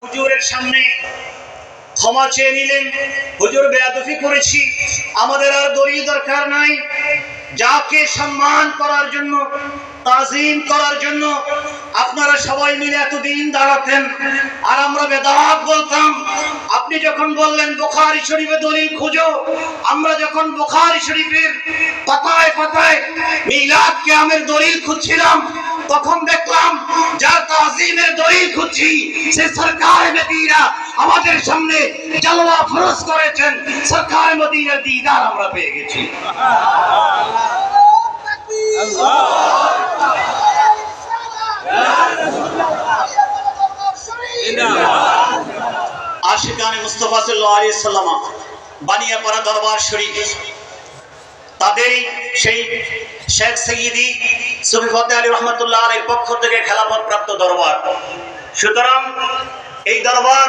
হুজুরের সামনে ক্ষমা চেয়ে নিলেন। হুজুর বেয়াদবি করেছি, আমাদের আর দলিল দরকার নাই। যাকে সম্মান করার জন্য, তাজিম করার জন্য আপনারা সবাই মিলে এতদিন দাঁড়াতেন আর আমরা বেদাত বলতাম। আপনি যখন বললেন বুখারী শরীফে দলিল খুঁজো, আমরা যখন বুখারী শরীফের পাতায় পাতায় মিলাদ কিয়ামের দলিল খুঁজছিলাম, তখন দেখলাম যার তাজিমের দলিল খুঁজছি সে সরকার মদিনা আমাদের সামনে জালওয়া ফরজ করেছেন। সরকার মদিনার দিদার আমরা পেয়ে গেছি। আশিকানে মুস্তাফা সাল্লাল্লাহু আলাইহি সাল্লাম বানিয়াপাড়া দরবার শরীফ, তাদের সেই শেখ সৈয়দি সুফি ফতেহ আলী রহমাতুল্লাহ আলাইহির পক্ষ থেকে খেলাফত প্রাপ্ত দরবার। সুতরাং এই দরবার